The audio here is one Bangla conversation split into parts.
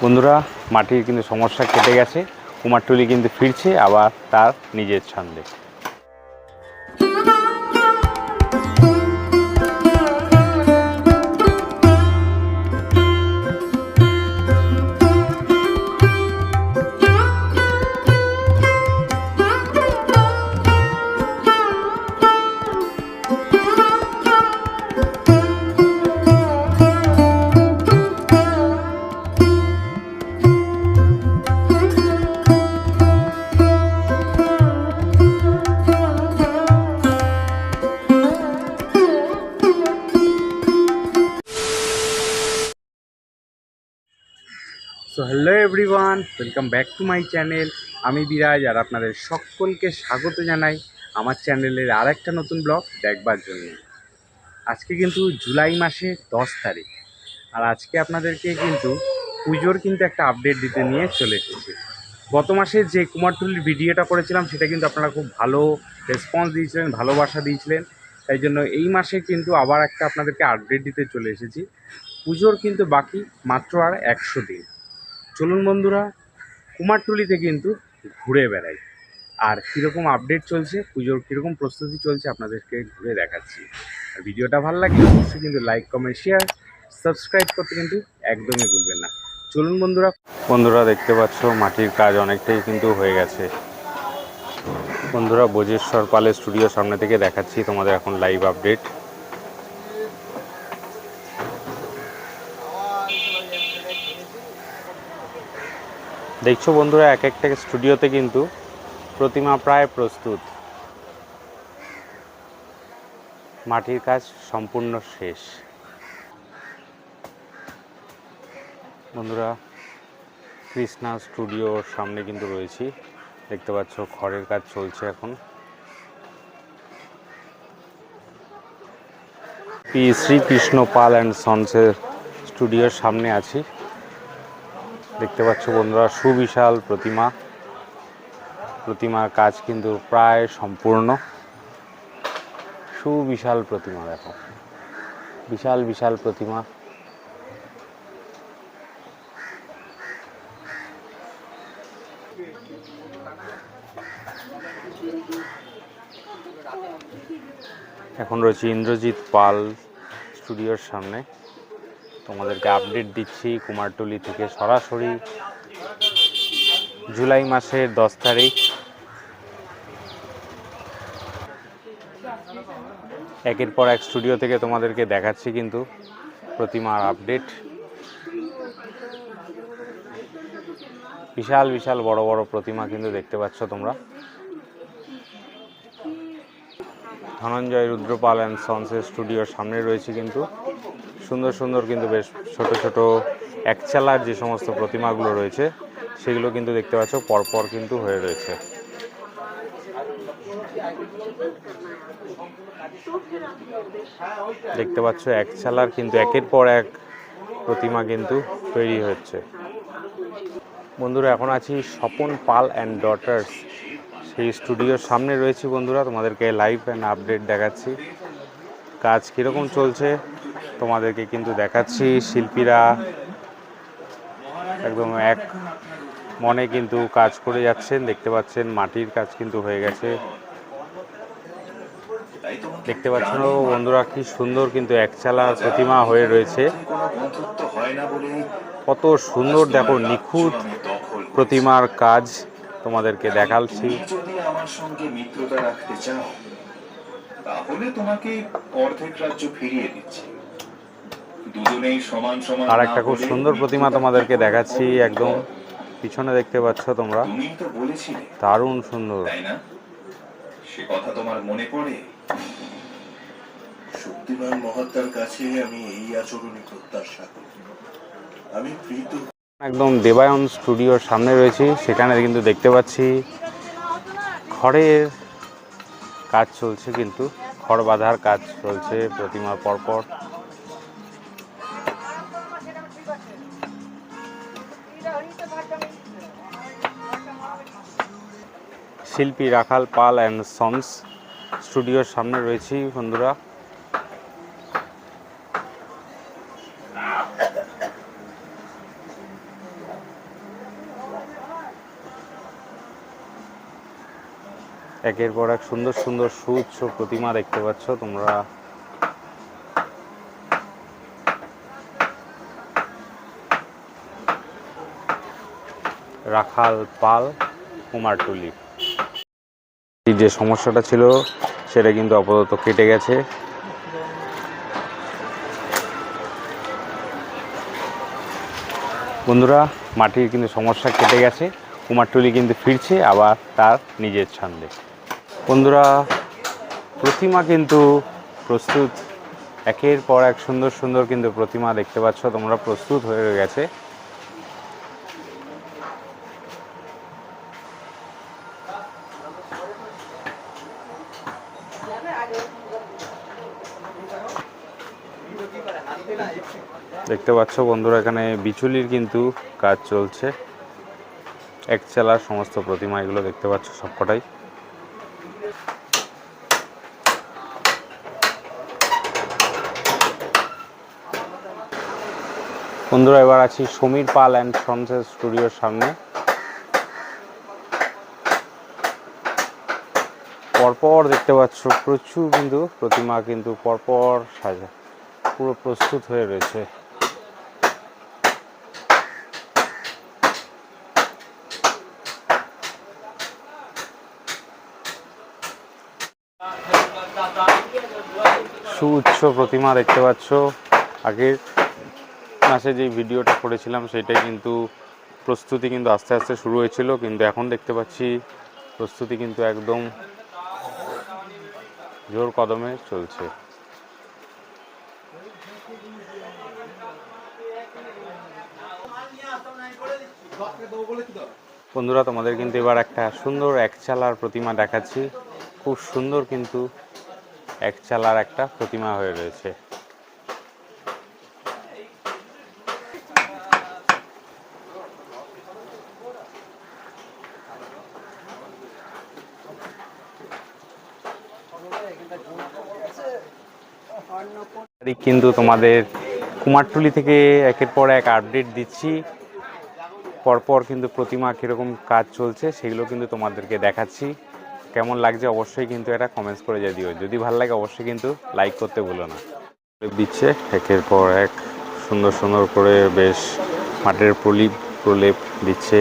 বন্ধুরা, মাটির কিন্তু সমস্যা কেটে গেছে। কুমারটুলি কিন্তু ফিরছে আবার তার নিজের ছন্দে। So hello everyone, welcome back to my channel. আমি বিরাজ আর আপনাদের সকলকে স্বাগত জানাই আমার চ্যানেলের আরেকটা নতুন ব্লগ দেখবার জন্য। আজকে কিন্তু জুলাই মাসের 10 তারিখ, আর আজকে আপনাদেরকে কিন্তু পুজোর কিন্তু একটা আপডেট দিতে নিয়ে চলে এসেছি। গত মাসে যে কুমারটুলির ভিডিওটা করেছিলাম সেটা কিন্তু আপনারা খুব ভালো রেসপন্স দিয়েছিলেন, ভালোবাসা দিয়েছিলেন। তাই জন্য এই মাসে কিন্তু আবার একটা আপনাদেরকে আপডেট দিতে চলে এসেছি। পুজোর কিন্তু বাকি মাত্র আর 100 দিন। চলুন বন্ধুরা, কুমারটুলিতে কিন্তু ঘুরে বেড়াই আর কীরকম আপডেট চলছে, পুজোর কীরকম প্রস্তুতি চলছে আপনাদেরকে ঘুরে দেখাচ্ছি। আর ভিডিওটা ভালো লাগলে অবশ্যই কিন্তু লাইক, কমেন্ট, শেয়ার, সাবস্ক্রাইব করতে কিন্তু একদমই ভুলবেন না। চলুন বন্ধুরা দেখতে পাচ্ছ মাটির কাজ অনেকটাই কিন্তু হয়ে গেছে। বন্ধুরা, বজেশ্বর পালের স্টুডিওর সামনে থেকে দেখাচ্ছি তোমাদের এখন লাইভ আপডেট। দেখছো বন্ধুরা, এক একটা স্টুডিওতে কিন্তু প্রতিমা প্রায় প্রস্তুত, মাটির কাজ সম্পূর্ণ শেষ। বন্ধুরা, কৃষ্ণা স্টুডিওর সামনে কিন্তু রয়েছি, দেখতে পাচ্ছ খড়ের কাজ চলছে এখন। শ্রীকৃষ্ণ পাল অ্যান্ড সন্সের স্টুডিওর সামনে আছি। দেখতে পাচ্ছ বন্ধুরা, সুবিশাল প্রতিমার কাজ কিন্তু প্রায় সম্পূর্ণ। সুবিশাল প্রতিমা, দেখো বিশাল বিশাল প্রতিমা। এখন রয়েছে ইন্দ্রজিৎ পাল স্টুডিওর সামনে, তোমাদেরকে আপডেট দিচ্ছি কুমারটুলি থেকে সরাসরি জুলাই মাসের 10 তারিখ। একের পর এক স্টুডিও থেকে তোমাদেরকে দেখাচ্ছি কিন্তু প্রতিমার আপডেট। বিশাল বিশাল বড় বড় প্রতিমা কিন্তু দেখতে পাচ্ছ তোমরা। ধনঞ্জয় রুদ্রপাল অ্যান্ড সন্সের স্টুডিওর সামনে রয়েছে কিন্তু সুন্দর সুন্দর কিন্তু বেশ ছোট ছোট একচালার যে সমস্ত প্রতিমাগুলো রয়েছে সেগুলো কিন্তু দেখতে পাচ্ছ পরপর কিন্তু হয়ে রয়েছে। দেখতে পাচ্ছ একচালার কিন্তু একের পর এক প্রতিমা কিন্তু তৈরি হচ্ছে। বন্ধুরা, এখন আছি স্বপন পাল অ্যান্ড ডটার্স, সেই স্টুডিওর সামনে রয়েছি। বন্ধুরা, তোমাদেরকে লাইভ অ্যান্ড আপডেট দেখাচ্ছি কাজ কীরকম চলছে, তোমাদেরকে কিন্তু দেখাচ্ছি। শিল্পীরা একদম এক মনে কিন্তু কাজ করে যাচ্ছেন, দেখতে পাচ্ছেন মাটির কাজ কিন্তু হয়ে গেছে। দেখতে পাচ্ছেন বন্ধুরা, কি সুন্দর কিন্তু একচালা প্রতিমা হয়ে রয়েছে। কত সুন্দর দেখো, নিখুঁত প্রতিমার কাজ তোমাদেরকে দেখাচ্ছি। যদি আমার সঙ্গে মিত্রতা রাখতে চাও তাহলে তোমাকে অর্ধেক রাজ্য ফিরিয়ে দিচ্ছি। দুজনেই সমান সমান। আর একটা খুব সুন্দর প্রতিমা তোমাদেরকে দেখাচ্ছি, একদম পিছনে দেখতে পাচ্ছ তোমরা, তুমিই তো বলেছিলে দারুণ সুন্দর, তাই না? সে কথা তোমার মনে পড়ে? শক্তিমান মহাত্মার কাছে আমি এই আচরণই প্রত্যাশা করি। আমি প্রীত। একদম দেবায়ন স্টুডিওর সামনে রয়েছি, সেখানে কিন্তু দেখতে পাচ্ছি খড়ের কাজ চলছে, কিন্তু খড় বাঁধার কাজ চলছে প্রতিমার পরপর। শিল্পী রাখাল পাল অ্যান্ড সন্স স্টুডিওর সামনে রয়েছি বন্ধুরা। একের পর এক সুন্দর সুন্দর সুউচ্চ প্রতিমা দেখতে পাচ্ছ তোমরা। রাখাল পাল, কুমারটুলি। এই যে সমস্যাটা ছিল সেটা কিন্তু আপাতত কেটে গেছে। বন্ধুরা, মাটির কিন্তু সমস্যা কেটে গেছে, কুমারটুলি কিন্তু ফিরছে আবার তার নিজের ছন্দে। বন্ধুরা, প্রতিমা কিন্তু প্রস্তুত, একের পর এক সুন্দর সুন্দর কিন্তু প্রতিমা দেখতে পাচ্ছ তোমরা প্রস্তুত হয়ে গেছে। দেখতে পাচ্ছ বন্ধুরা, এখানে বিচুলির কিন্তু কাজ চলছে। এক চালার সমস্ত প্রতিমা এগুলো দেখতে পাচ্ছ সবকটাই। বন্ধুরা, এবার আছি সমীর পাল অ্যান্ড সন্স স্টুডিওর সামনে। পরপর দেখতে পাচ্ছ প্রচুর কিন্তু প্রতিমা কিন্তু পরপর সাজা পুরো প্রস্তুত হয়ে রয়েছে। সুউচ্চ প্রতিমা দেখতে পাচ্ছ। আগের মাসে যে ভিডিওটা করেছিলাম সেটাই কিন্তু প্রস্তুতি কিন্তু আস্তে আস্তে শুরু হয়েছিল, কিন্তু এখন দেখতে পাচ্ছি প্রস্তুতি কিন্তু একদম জোর কদমে চলছে। বন্ধুরা, তোমাদের কিন্তু এবার একটা সুন্দর এক চালার প্রতিমা দেখাচ্ছি। খুব সুন্দর কিন্তু এক চালার একটা প্রতিমা হয়ে রয়েছে। কিন্তু তোমাদের কুমারটুলি থেকে একের পর এক আপডেট দিচ্ছি। পরপর কিন্তু প্রতিমা কীরকম কাজ চলছে সেগুলো কিন্তু তোমাদেরকে দেখাচ্ছি। কেমন লাগছে অবশ্যই কিন্তু এটা কমেন্টস করে দিও। যদি ভালো লাগে অবশ্যই কিন্তু লাইক করতে ভুলো না। দিচ্ছে একের পর এক সুন্দর সুন্দর করে বেশ মাটির প্রলেপ দিচ্ছে।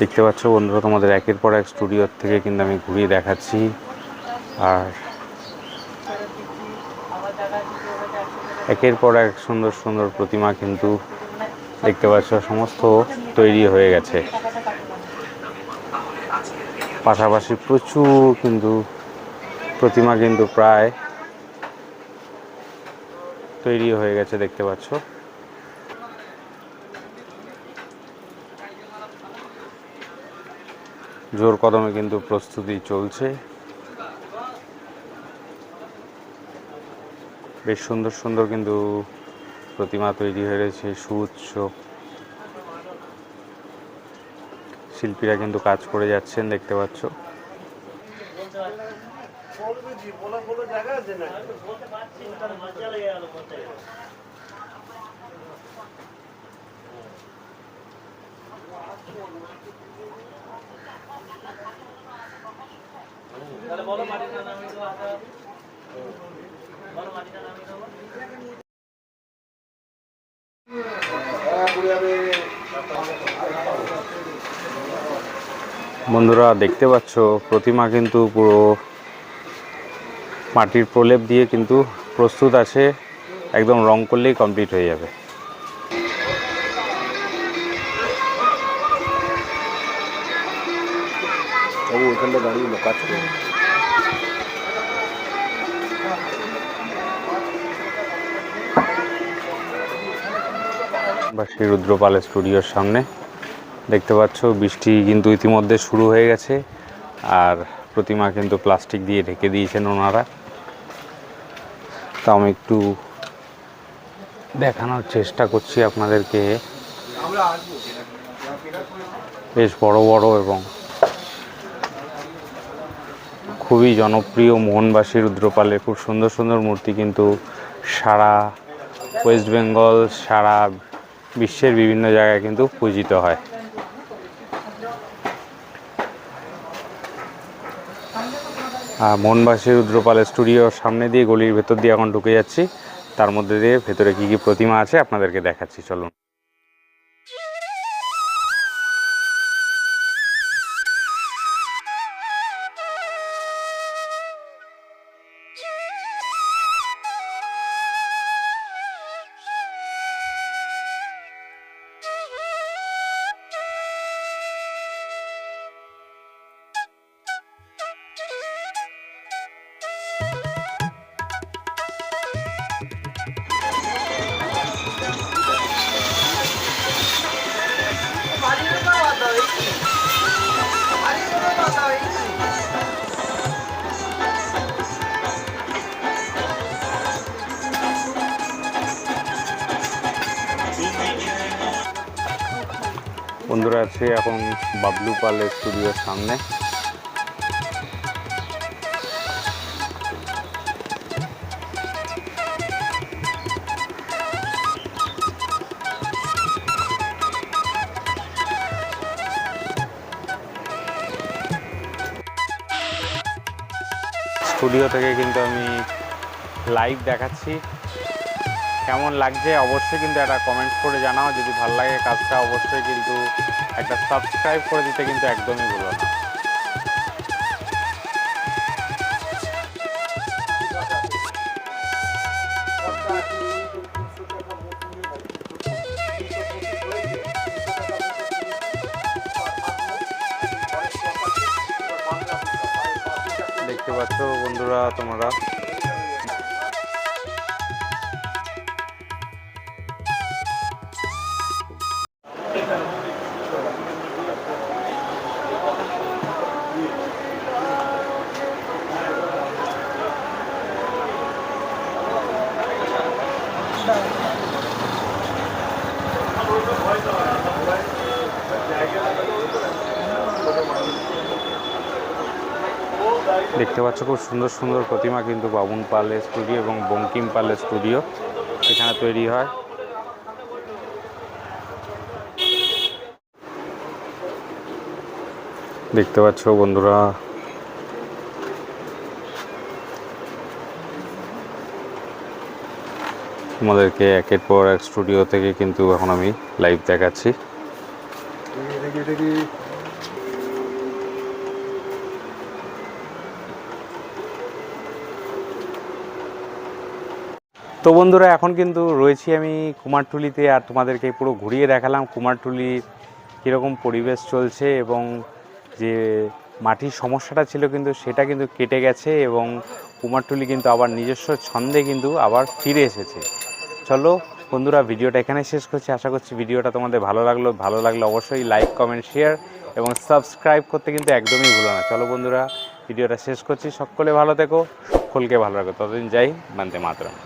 দেখতে পাচ্ছ বন্ধুরা, তোমাদের একের পর এক স্টুডিওর থেকে কিন্তু আমি ঘুরিয়ে দেখাচ্ছি। আর একের পর এক সুন্দর সুন্দর প্রতিমা কিন্তু দেখতে পাচ্ছ সমস্ত তৈরি হয়ে গেছে। পাশাপাশি প্রচুর কিন্তু প্রতিমা কিন্তু প্রায় তৈরি হয়ে গেছে দেখতে পাচ্ছ। জোর কদমে কিন্তু প্রস্তুতি চলছে। বেশ সুন্দর সুন্দর কিন্তু প্রতিমা তৈরি হয়ে রয়েছে। সুউচ্চ শিল্পীরা কিন্তু কাজ করে যাচ্ছেন দেখতে পাচ্ছ। বন্ধুরা, দেখতে পাচ্ছ প্রতিমা কিন্তু পুরো মাটির প্রলেপ দিয়ে কিন্তু প্রস্তুত আছে, একদম রং করলেই কমপ্লিট হয়ে যাবে। বা সেই রুদ্রপালের স্টুডিওর সামনে দেখতে পাচ্ছ বৃষ্টি কিন্তু ইতিমধ্যে শুরু হয়ে গেছে। আর প্রতিমা কিন্তু প্লাস্টিক দিয়ে ঢেকে দিয়েছেন ওনারা। তা আমি একটু দেখানোর চেষ্টা করছি আপনাদেরকে। বেশ বড় বড় এবং খুবই জনপ্রিয় মোহনবাসী রুদ্রপালের খুব সুন্দর সুন্দর মূর্তি কিন্তু সারা ওয়েস্ট বেঙ্গল, সারা বিশ্বের বিভিন্ন জায়গায় কিন্তু পূজিত হয়। আর মোহনবাসী রুদ্রপালের স্টুডিওর সামনে দিয়ে গলির ভেতর দিয়ে এখন ঢুকে যাচ্ছি। তার মধ্যে দিয়ে ভেতরে কী কী প্রতিমা আছে আপনাদেরকে দেখাচ্ছি, চলুন। বন্ধুরা আছে এখন বাবলু পালের স্টুডিওর সামনে। স্টুডিও থেকে কিন্তু আমি লাইভ দেখাচ্ছি। কেমন লাগছে অবশ্যই কিন্তু একটা কমেন্টস করে জানাও। যদি ভালো লাগে কাজটা অবশ্যই কিন্তু একটা সাবস্ক্রাইব করে দিতে কিন্তু একদমই ভুলো না। দেখতে পাচ্ছ বন্ধুরা তোমরা, দেখতে পাচ্ছ খুব সুন্দর সুন্দর প্রতিমা কিন্তু বাবুন পালের স্টুডিও এবং বঙ্কিম পালের স্টুডিও এখানে তৈরি হয়। দেখতে পাচ্ছ বন্ধুরা, আমাদেরকে একের পর এক স্টুডিও থেকে কিন্তু এখন আমি লাইভ দেখাচ্ছি। তো বন্ধুরা এখন কিন্তু রয়েছি আমি কুমারটুলিতে, আর তোমাদেরকে পুরো ঘুরিয়ে দেখালাম কুমারটুলির কীরকম পরিবেশ চলছে এবং যে মাটির সমস্যাটা ছিল কিন্তু সেটা কিন্তু কেটে গেছে এবং কুমারটুলি কিন্তু আবার নিজস্ব ছন্দে কিন্তু আবার ফিরে এসেছে। চলো বন্ধুরা, ভিডিওটা এখানে শেষ করছি। আশা করছি ভিডিওটা তোমাদের ভালো লাগলো অবশ্যই লাইক, কমেন্ট, শেয়ার এবং সাবস্ক্রাইব করতে কিন্তু একদমই ভুলো না। চলো বন্ধুরা, ভিডিওটা শেষ করছি। সকলে ভালো থেকো, সকলকে ভালো রাখো। ততদিন যাই, বন্দে মাতরম।